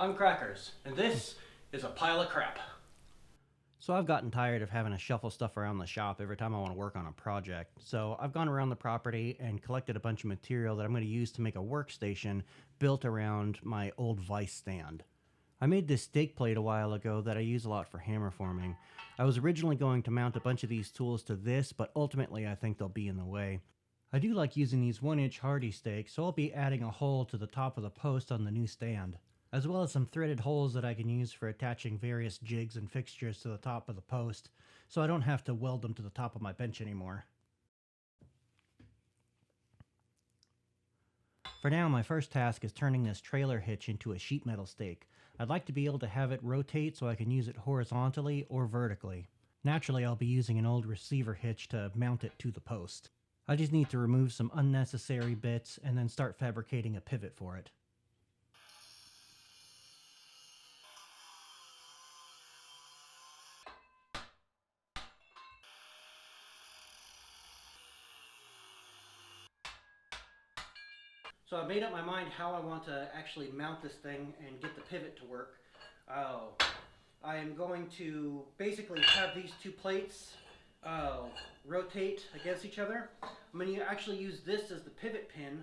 I'm Crackers, and this is a pile of crap. So I've gotten tired of having to shuffle stuff around the shop every time I want to work on a project. So I've gone around the property and collected a bunch of material that I'm going to use to make a workstation built around my old vise stand. I made this stake plate a while ago that I use a lot for hammer forming. I was originally going to mount a bunch of these tools to this, but ultimately I think they'll be in the way. I do like using these 1-inch hardy stakes, so I'll be adding a hole to the top of the post on the new stand, as well as some threaded holes that I can use for attaching various jigs and fixtures to the top of the post, so I don't have to weld them to the top of my bench anymore. For now, my first task is turning this trailer hitch into a sheet metal stake. I'd like to be able to have it rotate so I can use it horizontally or vertically. Naturally, I'll be using an old receiver hitch to mount it to the post. I just need to remove some unnecessary bits and then start fabricating a pivot for it. So I made up my mind how I want to actually mount this thing and get the pivot to work. I am going to basically have these two plates rotate against each other. I'm going to actually use this as the pivot pin.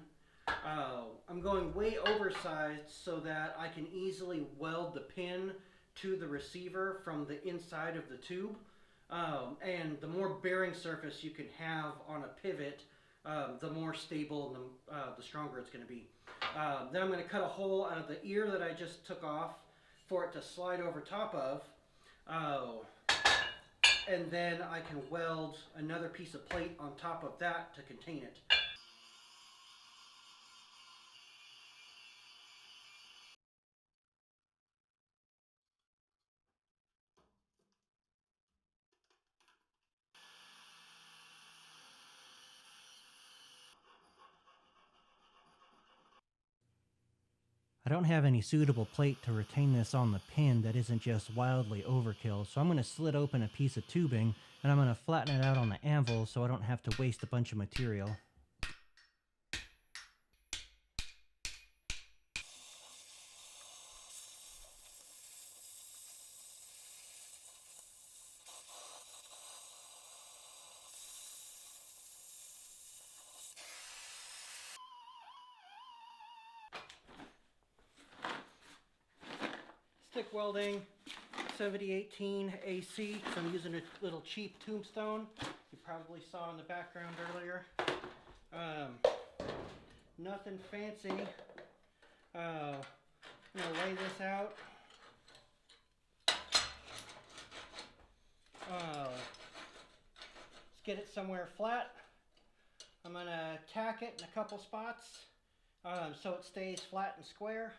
I'm going way oversized so that I can easily weld the pin to the receiver from the inside of the tube. And the more bearing surface you can have on a pivot, the more stable and the stronger it's going to be. Then I'm going to cut a hole out of the ear that I just took off for it to slide over top of. And then I can weld another piece of plate on top of that to contain it. I don't have any suitable plate to retain this on the pin that isn't just wildly overkill, so I'm going to slit open a piece of tubing and I'm going to flatten it out on the anvil so I don't have to waste a bunch of material. Stick welding, 7018 AC, so I'm using a little cheap tombstone. You probably saw in the background earlier. Nothing fancy. I'm gonna lay this out. Let's get it somewhere flat. I'm gonna tack it in a couple spots so it stays flat and square.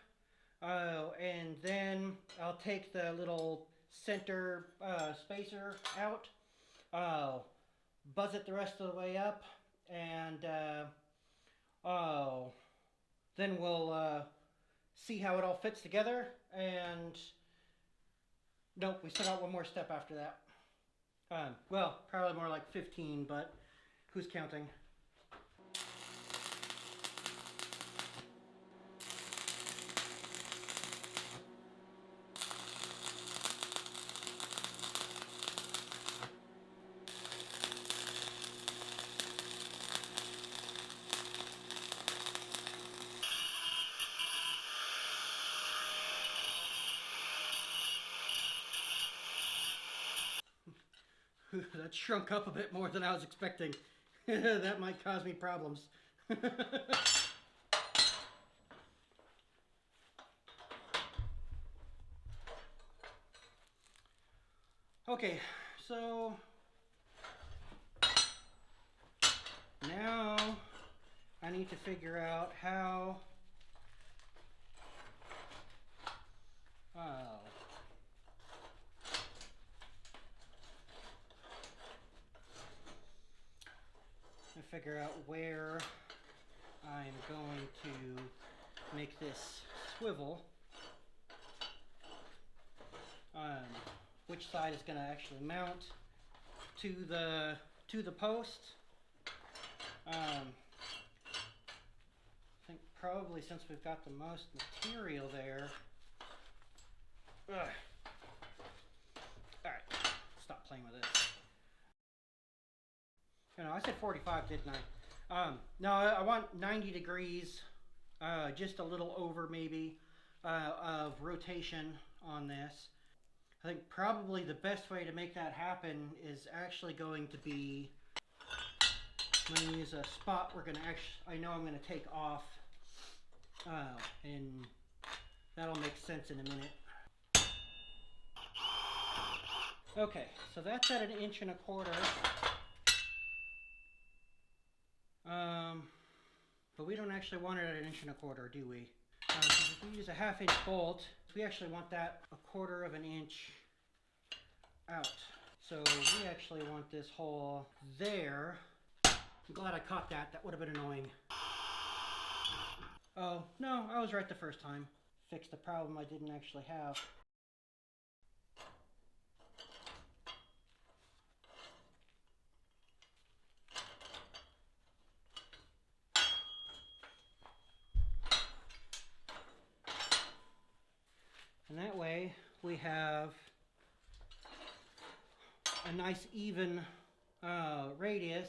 And then I'll take the little center spacer out, buzz it the rest of the way up, and then we'll see how it all fits together. And nope, we still got one more step after that. Well, probably more like 15, but who's counting? That shrunk up a bit more than I was expecting. That might cause me problems. Okay, so now I need to figure out how where I'm going to make this swivel. Which side is going to actually mount to the post. I think probably since we've got the most material there, Alright, stop playing with this. You know, I said 45, didn't I? No, I want 90 degrees, just a little over maybe, of rotation on this. I think probably the best way to make that happen is actually going to be, I'm going to use a spot we're going to actually, I know I'm going to take off, and that'll make sense in a minute. Okay, so that's at 1.25 inches. But we don't actually want it at 1.25 inches, do we? If we use a 1/2 inch bolt, we actually want that 1/4 inch out. So we actually want this hole there. I'm glad I caught that. That would have been annoying. Oh, no, I was right the first time. Fixed the problem I didn't actually have. And that way we have a nice even radius.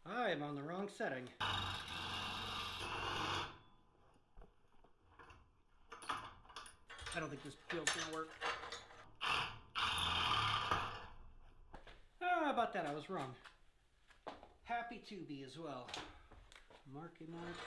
I am on the wrong setting. I don't think this wheel's gonna work. How about that? I was wrong. Happy to be as well. Marky mark.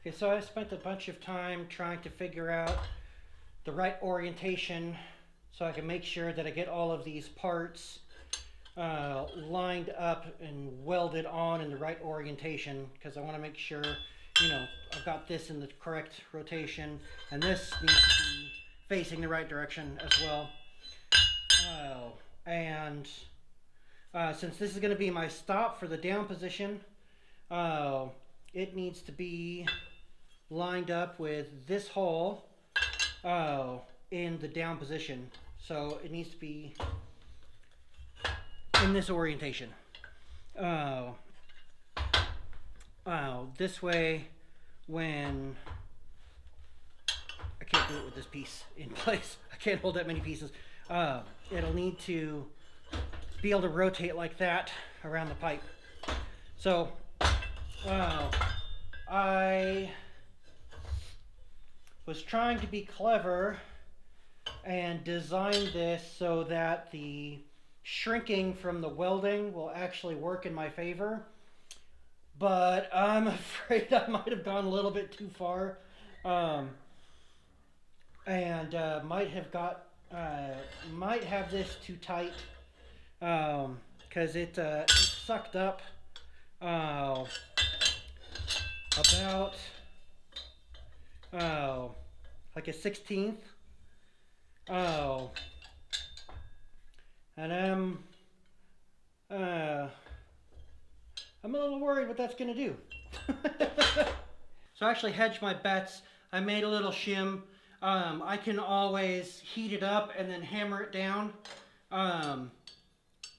Okay, so I spent a bunch of time trying to figure out the right orientation so I can make sure that I get all of these parts lined up and welded on in the right orientation, because I want to make sure, you know, I've got this in the correct rotation and this needs to be facing the right direction as well. And since this is going to be my stop for the down position, it needs to be lined up with this hole in the down position. So it needs to be in this orientation. This way, when I can't do it with this piece in place, I can't hold that many pieces. It'll need to be able to rotate like that around the pipe. So I was trying to be clever and design this so that the shrinking from the welding will actually work in my favor, but I'm afraid I might have gone a little bit too far, and might have this too tight, because it sucked up about like a 1/16. And I'm a little worried what that's gonna do. So I actually hedged my bets. I made a little shim. I can always heat it up and then hammer it down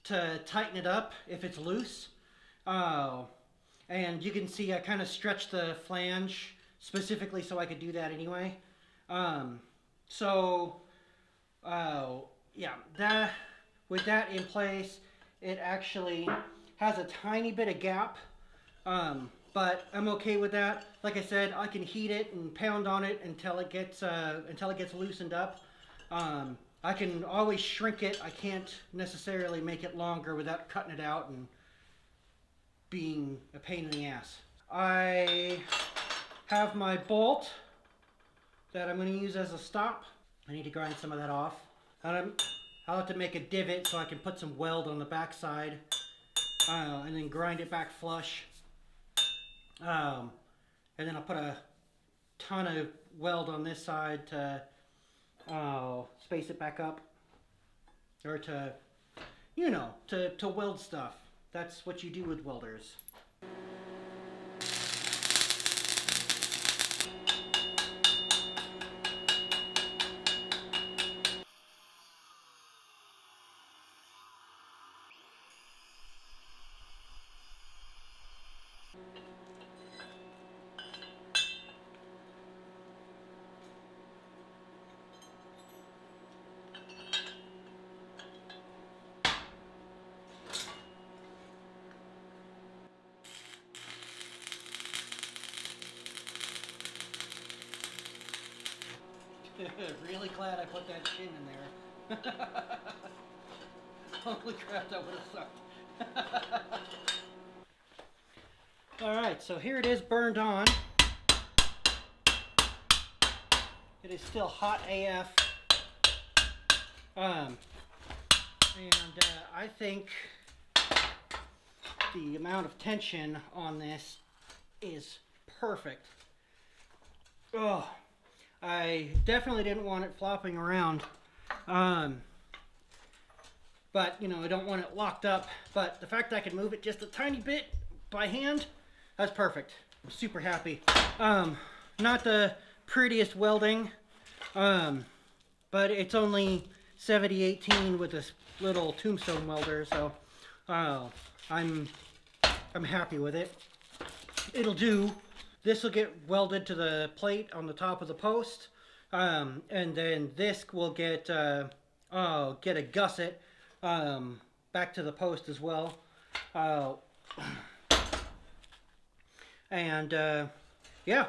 to tighten it up if it's loose. And you can see I kind of stretched the flange specifically so I could do that anyway. Yeah, with that in place, it actually has a tiny bit of gap, but I'm okay with that. Like I said, I can heat it and pound on it until it gets loosened up. I can always shrink it. I can't necessarily make it longer without cutting it out and being a pain in the ass. I have my bolt that I'm going to use as a stop. I need to grind some of that off. I'll have to make a divot so I can put some weld on the back side, and then grind it back flush. And then I'll put a ton of weld on this side to space it back up, or to, you know, to weld stuff. That's what you do with welders. Really glad I put that shim in there. Holy crap, that would have sucked. Alright, so here it is burned on. It is still hot AF. I think the amount of tension on this is perfect. Oh, I definitely didn't want it flopping around. But, you know, I don't want it locked up. But the fact that I can move it just a tiny bit by hand, that's perfect. I'm super happy. Not the prettiest welding, but it's only 7018 with this little tombstone welder, so I'm happy with it. It'll do. This will get welded to the plate on the top of the post, and then this will get a gusset back to the post as well. Yeah,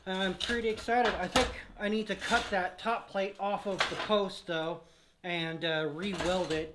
I'm pretty excited. I think I need to cut that top plate off of the post though and re-weld it.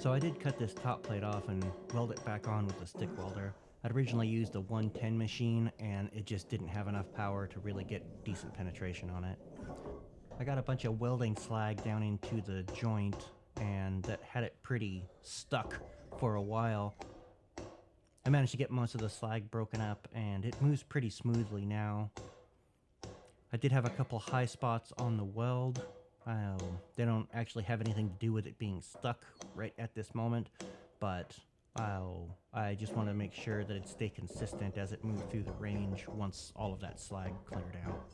So I did cut this top plate off and weld it back on with a stick welder. I'd originally used a 110 machine and it just didn't have enough power to really get decent penetration on it. I got a bunch of welding slag down into the joint and that had it pretty stuck for a while. I managed to get most of the slag broken up and it moves pretty smoothly now. I did have a couple high spots on the weld. They don't actually have anything to do with it being stuck right at this moment, but I just want to make sure that it stay consistent as it moved through the range once all of that slag cleared out.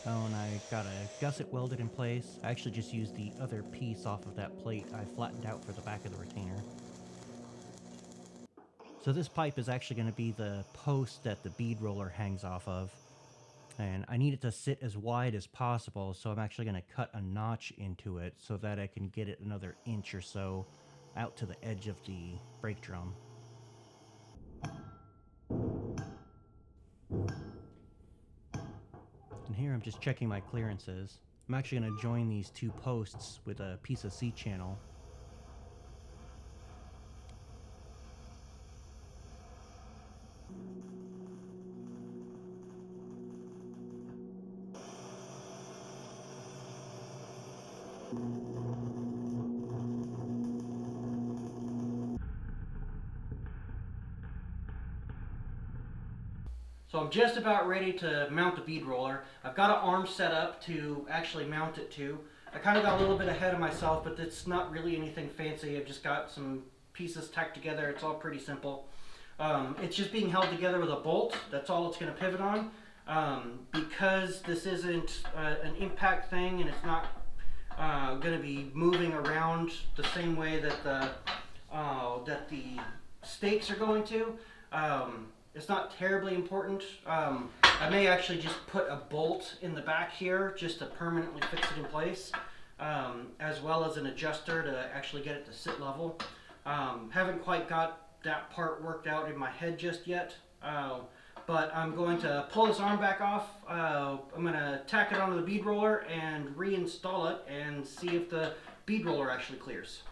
Oh, and I got a gusset welded in place. I actually just used the other piece off of that plate I flattened out for the back of the retainer. So this pipe is actually going to be the post that the bead roller hangs off of. And I need it to sit as wide as possible, so I'm actually going to cut a notch into it so that I can get it another inch or so out to the edge of the brake drum. And here I'm just checking my clearances. I'm actually going to join these two posts with a piece of C-channel. So I'm just about ready to mount the bead roller. I've got an arm set up to actually mount it to. I kind of got a little bit ahead of myself, but it's not really anything fancy. I've just got some pieces tacked together. It's all pretty simple. It's just being held together with a bolt. That's all it's going to pivot on. Because this isn't an impact thing and it's not going to be moving around the same way that the stakes are going to. It's not terribly important. I may actually just put a bolt in the back here just to permanently fix it in place, as well as an adjuster to actually get it to sit level. Haven't quite got that part worked out in my head just yet. But I'm going to pull this arm back off. I'm going to tack it onto the bead roller and reinstall it and see if the bead roller actually clears.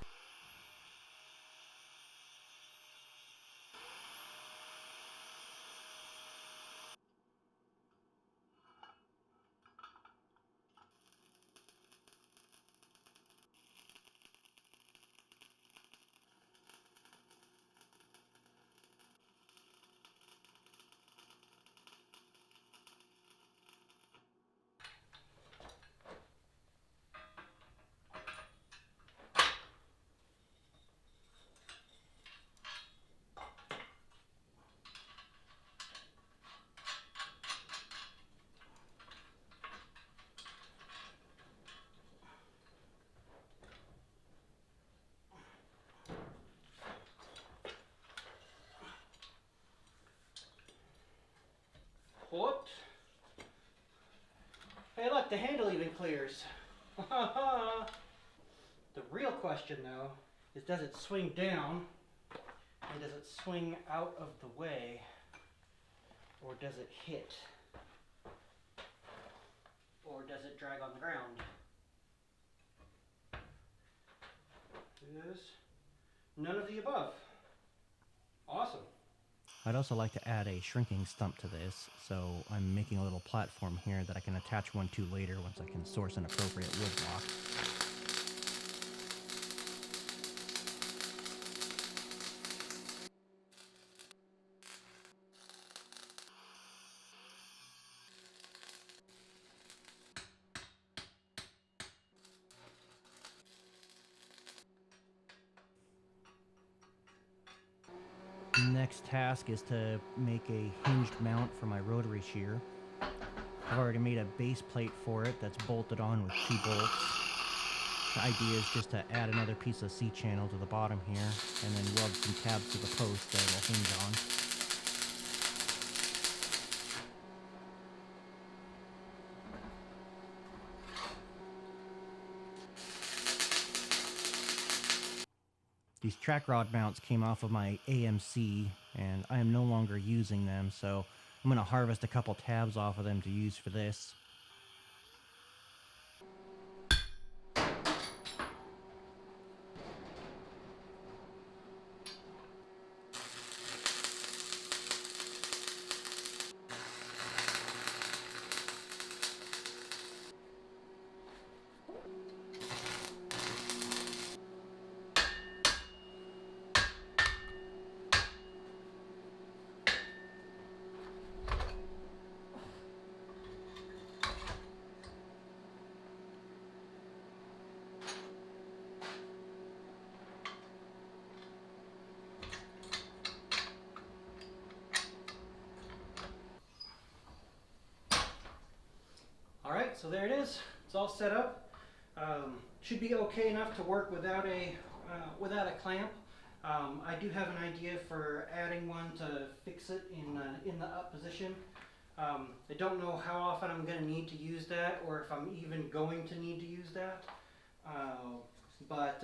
What? Hey look, the handle even clears. The real question though is, does it swing down and does it swing out of the way, or does it hit, or does it drag on the ground? It is none of the above. Awesome. I'd also like to add a shrinking stump to this, so I'm making a little platform here that I can attach one to later once I can source an appropriate wood block. Next task is to make a hinged mount for my rotary shear. I've already made a base plate for it that's bolted on with 2 bolts. The idea is just to add another piece of C-channel to the bottom here and then weld some tabs to the post that it'll hinge on. These track rod mounts came off of my AMC, and I am no longer using them, so I'm going to harvest a couple tabs off of them to use for this. Alright, so there it is. It's all set up. Should be okay enough to work without a clamp. I do have an idea for adding one to fix it in the up position. I don't know how often I'm going to need to use that, or if I'm even going to need to use that. But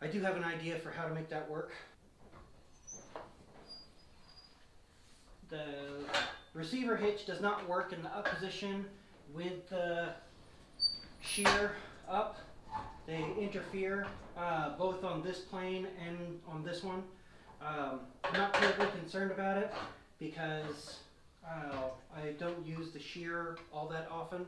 I do have an idea for how to make that work. The receiver hitch does not work in the up position with the shear up. They interfere both on this plane and on this one. I'm not terribly concerned about it because I don't use the shear all that often,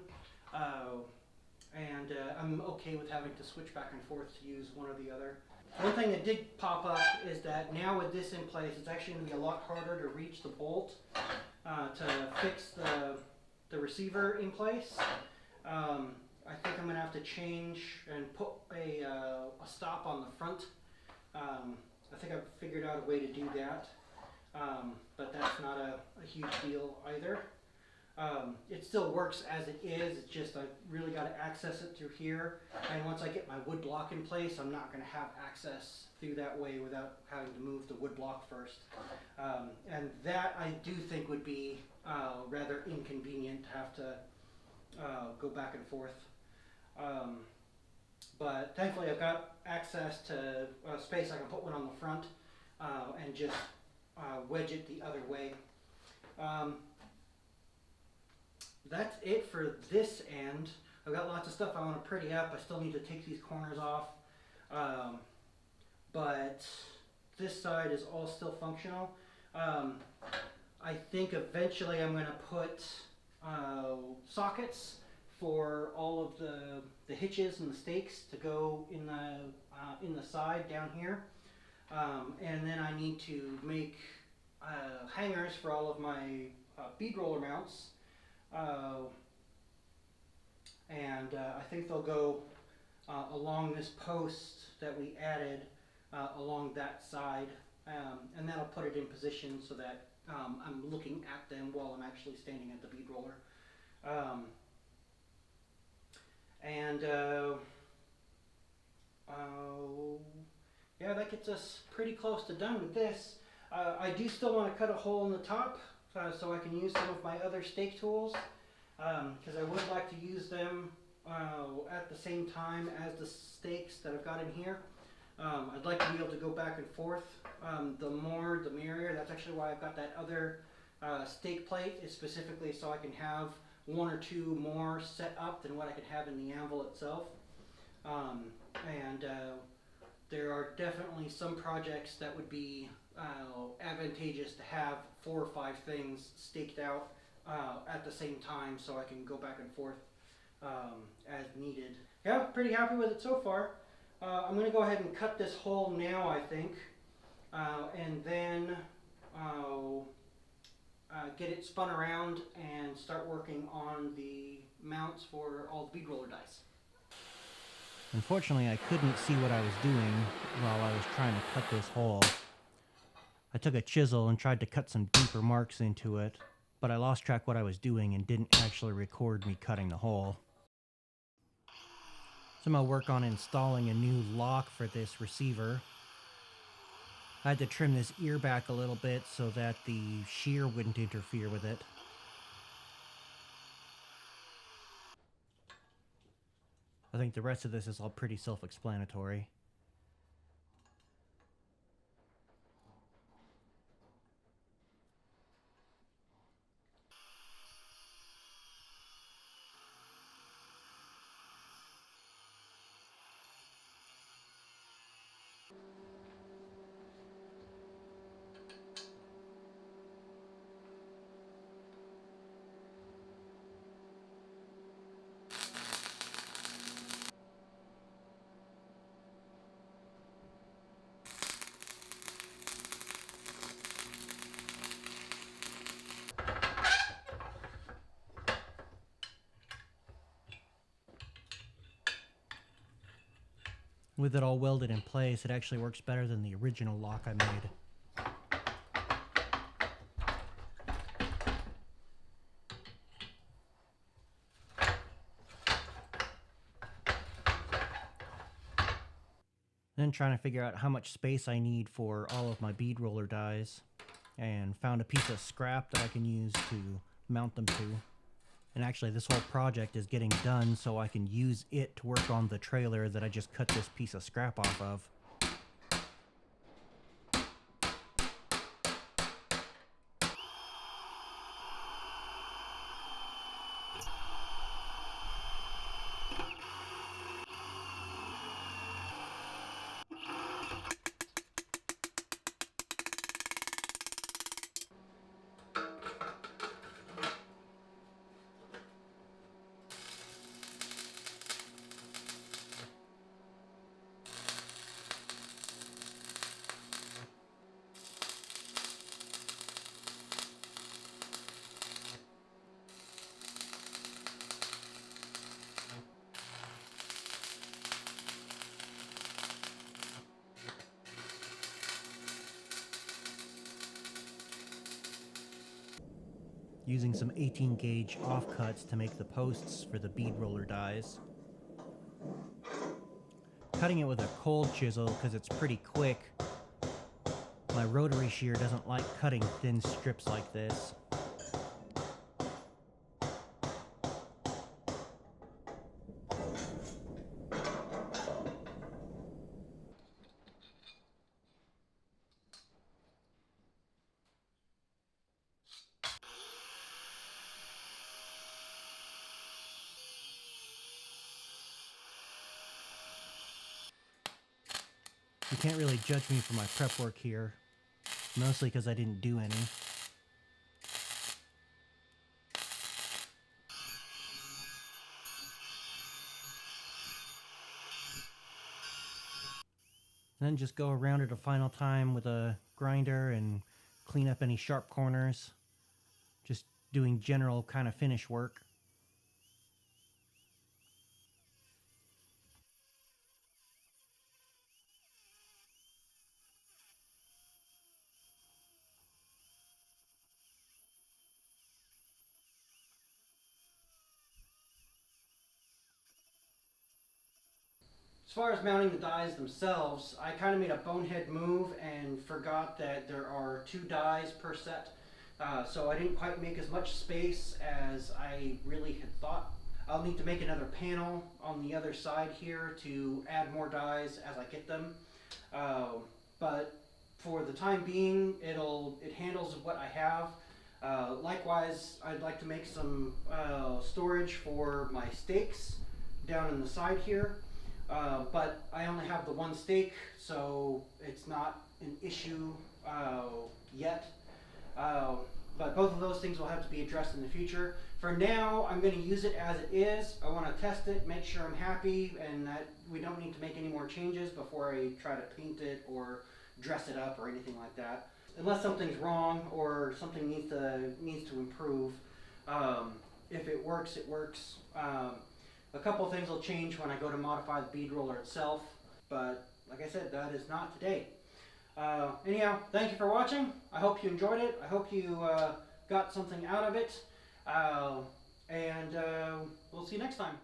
and I'm okay with having to switch back and forth to use one or the other. One thing that did pop up is that now with this in place, it's actually going to be a lot harder to reach the bolt to fix the receiver in place. I think I'm going to have to change and put a stop on the front. I think I've figured out a way to do that, but that's not a huge deal either. It still works as it is, it's just I really got to access it through here, and once I get my wood block in place, I'm not going to have access through that way without having to move the wood block first. And that I do think would be rather inconvenient to have to go back and forth. But thankfully I've got access to space I can put one on the front. and just wedge it the other way. That's it for this end. I've got lots of stuff I want to pretty up. I still need to take these corners off. But this side is all still functional. I think eventually I'm going to put sockets for all of the hitches and the stakes to go in the side down here. And then I need to make hangers for all of my bead roller mounts. I think they'll go along this post that we added along that side, and that'll put it in position so that I'm looking at them while I'm actually standing at the bead roller. Yeah, that gets us pretty close to done with this. I do still want to cut a hole in the top so I can use some of my other stake tools, because I would like to use them at the same time as the stakes that I've got in here. I'd like to be able to go back and forth. The more the merrier. That's actually why I've got that other stake plate, is specifically so I can have one or two more set up than what I could have in the anvil itself. There are definitely some projects that would be advantageous to have 4 or 5 things staked out at the same time so I can go back and forth as needed. Yeah, pretty happy with it so far. I'm going to go ahead and cut this hole now, I think, and then get it spun around and start working on the mounts for all the bead roller dice. Unfortunately, I couldn't see what I was doing while I was trying to cut this hole. I took a chisel and tried to cut some deeper marks into it, but I lost track what I was doing and didn't actually record me cutting the hole. So I'm going to work on installing a new lock for this receiver. I had to trim this ear back a little bit so that the shear wouldn't interfere with it. I think the rest of this is all pretty self-explanatory. With it all welded in place, it actually works better than the original lock I made. Then trying to figure out how much space I need for all of my bead roller dies, and found a piece of scrap that I can use to mount them to. And actually this whole project is getting done so I can use it to work on the trailer that I just cut this piece of scrap off of. Using some 18 gauge offcuts to make the posts for the bead roller dies. Cutting it with a cold chisel because it's pretty quick. My rotary shear doesn't like cutting thin strips like this. You can't really judge me for my prep work here, mostly because I didn't do any. Then just go around it a final time with a grinder and clean up any sharp corners. Just doing general kind of finish work. As far as mounting the dies themselves, I kind of made a bonehead move and forgot that there are 2 dies per set. So I didn't quite make as much space as I really had thought. I'll need to make another panel on the other side here to add more dies as I get them. But for the time being, it handles what I have. Likewise, I'd like to make some storage for my stakes down in the side here. But I only have the 1 stake, so it's not an issue yet. But both of those things will have to be addressed in the future. For now, I'm going to use it as it is. I want to test it, make sure I'm happy, and that we don't need to make any more changes before I try to paint it or dress it up or anything like that. Unless something's wrong or something needs to improve. If it works, it works. A couple things will change when I go to modify the bead roller itself, but like I said, that is not today. Anyhow, thank you for watching. I hope you enjoyed it. I hope you got something out of it. And we'll see you next time.